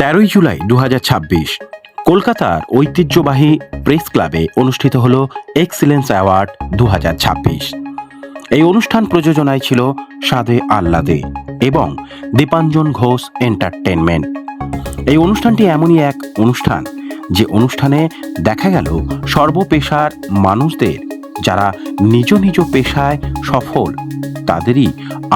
13ই জুলাই 2026 কলকাতার ঐতিহ্যবাহী প্রেস ক্লাবে অনুষ্ঠিত হল এক্সিলেন্স অ্যাওয়ার্ড 2026। এই অনুষ্ঠান প্রযোজনায় ছিল সাদে আহ্লাদে এবং দীপাঞ্জন ঘোষ এন্টারটেনমেন্ট। এই অনুষ্ঠানটি এমনই এক অনুষ্ঠান যে অনুষ্ঠানে দেখা গেল সর্বপেশার মানুষদের যারা নিজ নিজ পেশায় সফল তাদেরই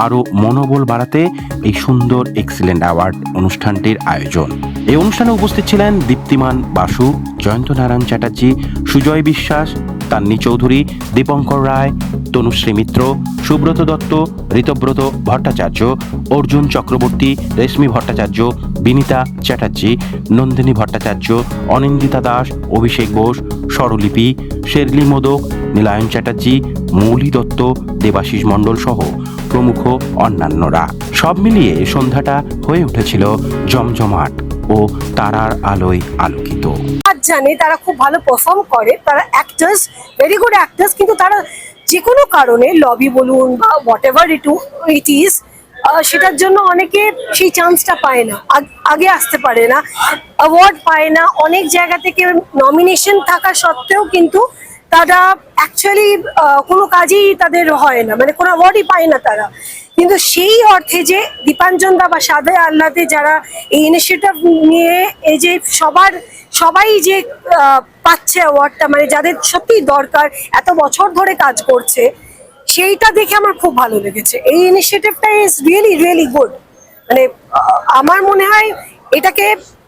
আরও মনোবল বাড়াতে এই সুন্দর এক্সিলেন্ট অ্যাওয়ার্ড অনুষ্ঠানটির আয়োজন। এই অনুষ্ঠানে উপস্থিত ছিলেন দীপ্তিমান বাসু, জয়ন্ত নারায়ণ চ্যাটার্জি, সুজয় বিশ্বাস, তান্নি চৌধুরী, দীপঙ্কর রায়, তনুশ্রী মিত্র, সুব্রত দত্ত, ঋতব্রত ভট্টাচার্য, অর্জুন চক্রবর্তী, রেশমি ভট্টাচার্য, বিনীতা চ্যাটার্জি, নন্দিনী ভট্টাচার্য, অনিন্দিতা দাস, অভিষেক বোস, স্বরলিপি, শেরলি মোদক, নীলায়ন চ্যাটার্জি, মৌলি দত্ত, দেবাশিস মণ্ডল সহ প্রমুখ অন্যান্যরা। সব মিলিয়ে সন্ধ্যাটা হয়ে উঠেছিল জমজমাট ও তারার আলোয় আলোকিত। জানে তারা খুব ভালো পারফর্ম করে, তারা অ্যাক্টার্স, ভেরি গুড অ্যাক্টার্স, কিন্তু তারা যে কোনো কারণে লবি বলুন বা হোয়াট এভার ইট ইজ সেটার জন্য অনেকে সেই চান্সটা পায় না, আগে আসতে পারে না, অ্যাওয়ার্ড পায় না। অনেক জায়গা থেকে নমিনেশন থাকা সত্ত্বেও কিন্তু তারা অ্যাকচুয়ালি কোনো কাজেই তাদের হয় না, মানে কোনো অ্যাওয়ার্ডই পায় না তারা। কিন্তু সেই অর্থে যে দীপাঞ্জন দা বা সাদে আহ্লাদে যারা এই ইনিশিয়েটিভ নিয়ে এই যে সবাই যে পাচ্ছে অ্যাওয়ার্ডটা, মানে যাদের সত্যি দরকার, এত বছর ধরে কাজ করছে, সেইটা দেখে আমার খুব ভালো লেগেছে। এই ইনিশিয়েটিভটা ইজ রিয়েলি রিয়েলি গুড। মানে আমার মনে হয় এটাকে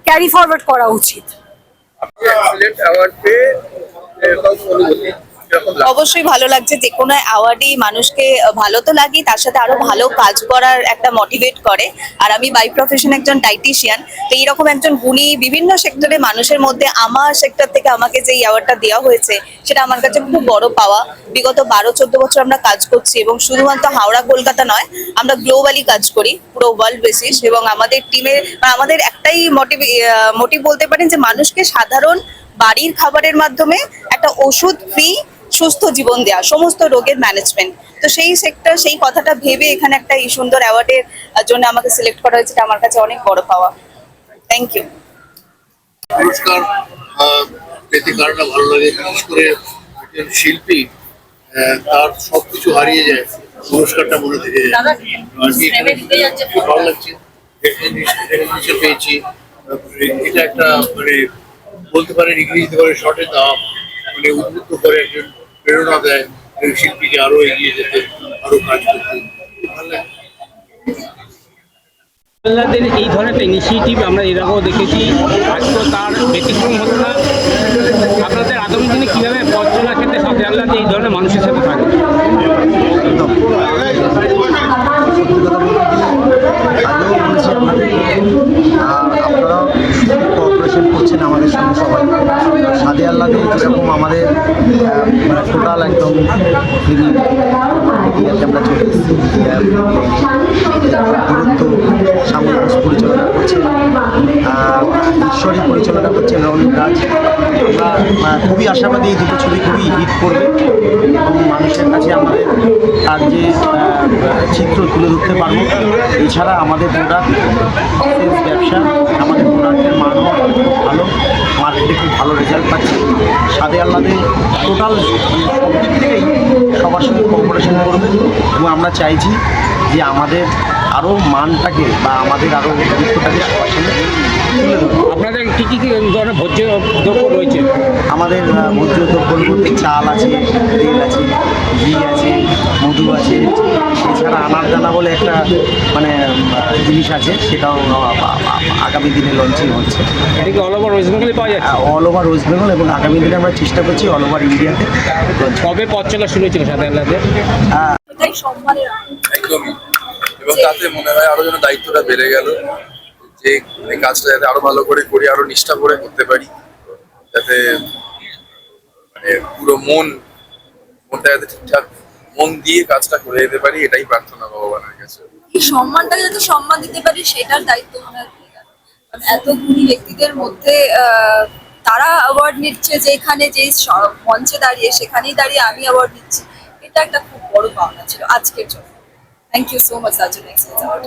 ক্যারি ফরওয়ার্ড করা উচিত। অবশ্যই ভালো লাগছে। যে কোনো অ্যাওয়ার্ডই মানুষকে ভালো তো লাগে, তার সাথে আরো ভালো কাজ করার একটা মোটিভেট করে। আর আমি বাই প্রফেশন একজন ডাইটিশিয়ান, তো এইরকম একজন গুণী বিভিন্ন সেক্টরে মানুষের মধ্যে আমার সেক্টর থেকে আমাকে যে অ্যাওয়ার্ডটা দেওয়া হয়েছে সেটা আমার কাছে খুব বড় পাওয়া। বিগত 12-14 বছর আমরা কাজ করছি এবং শুধুমাত্র হাওড়া কলকাতা নয়, আমরা গ্লোবালি কাজ করি পুরো ওয়ার্ল্ড বেসিস। এবং আমাদের টিমে আমাদের একটাই মোটিভ বলতে পারেন যে মানুষকে সাধারণ বাড়ির খাবারের মাধ্যমে একটা ওষুধ ফ্রি সুস্থ জীবন দেওয়া, সমস্ত রোগের ম্যানেজমেন্ট। তো সেই সেক্টর, সেই কথাটা ভেবে এখানে একটা এই সুন্দর অ্যাওয়ার্ডের জন্য আমাকে সিলেক্ট করা হয়েছে, এটা আমার কাছে অনেক বড় পাওয়া। Thank you. পুরস্কার পেতে কারণটা ভালো লাগে, বিশেষ করে একজন শিল্পী তার সবকিছু হারিয়ে যায়, পুরস্কারটা মনে থেকে যায়। খুব ভালো লাগছে পেয়েছি। এটা একটা মানে বলতে পারেন ইংরেজিতে করে শর্টে দাম, মানে উদ্বুদ্ধ করে, একজন প্রেরণা দেয় শিল্পীকে আরো এগিয়ে যেতে, আরো কাজ করতে। ভালো লাগে। এই ধরনের একটা ইনিশিয়েটিভ আমরা এর আগেও দেখেছি, আজকেও তার ব্যতিক্রম হলো না। আপনাদের আগামী দিনে কীভাবে পথ চলার ক্ষেত্রে সাথে আহ্লাদে এই ধরনের মানুষের সাথে থাকে? আপনারা কোঅপারেশন করছেন আমাদের সঙ্গে সবাই। সাদে আহ্লাদে যেরকম আমাদের টোটাল একদম মিডিয়াতে আমরা চলে এসেছি, দূরত্ব সামঞ্জস্য পরিচালনা করছেন, ঈশ্বরী পরিচালনা করছেন রনিত রাজ। আমরা খুবই আশাবাদী এই দুটো ছবি খুবই হিট করবে এবং মানুষের কাছে আমাদের তার যে চিত্র তুলে ধরতে পারবো। এছাড়া আমাদের প্রোডাক্ট ব্যবসা, আমাদের প্রোডাক্টের মানও খুব ভালো, মার্কেটে খুব ভালো রেজাল্ট পাচ্ছে। সাদে আহ্লাদে টোটাল সব দিক থেকেই সবার সঙ্গে কোঅপারেশন করবে এবং আমরা চাইছি যে আমাদের আরও মানটাকে বা আমাদের আরও গুরুত্বটাকে সবার সঙ্গে তুলে ধরবো। আপনাদের কী কী ধরনের ভোজ্য দ্রব্য রয়েছে? আমাদের ভোজ্য দ্রব্যের মধ্যে চাল আছে, তেল আছে, ঘি আছে, মধু আছে, এছাড়া আনারদানা বলে একটা মানে জিনিস আছে, সেটাও আগামী দিনে লঞ্চিং হচ্ছে। এটা কি অল ওভার ওয়েস্ট বেঙ্গলে পাওয়া যাচ্ছে? অল ওভার ওয়েস্ট বেঙ্গল, এবং আগামী দিনে আমরা চেষ্টা করছি অল ওভার ইন্ডিয়াতে। কবে পথ চলা শুরু হয়েছিল সাথে আহ্লাদে? একদমই, এবং তাতে মনে হয় আরো যেন দায়িত্বটা বেড়ে গেল, যে এই কাজটা যাতে আরো ভালো করে করি, আরো নিষ্ঠা করে করতে পারি, যাতে মানে পুরো মনটা যাতে ঠিকঠাক মন দিয়ে কাজটা করে যেতে পারি, এটাই প্রার্থনা ভগবানের কাছে। এই সম্মানটাকে যাতে সম্মান দিতে পারি সেটার দায়িত্ব মনে হয় এত গুণী ব্যক্তিদের মধ্যে। তারা অ্যাওয়ার্ড নিচ্ছে, যেখানে যে মঞ্চে দাঁড়িয়ে সেখানেই দাঁড়িয়ে আমি অ্যাওয়ার্ড নিচ্ছি, এটা একটা খুব বড় পাওনা ছিল আজকের জন্য। Thank you so much, surgeon excellence award.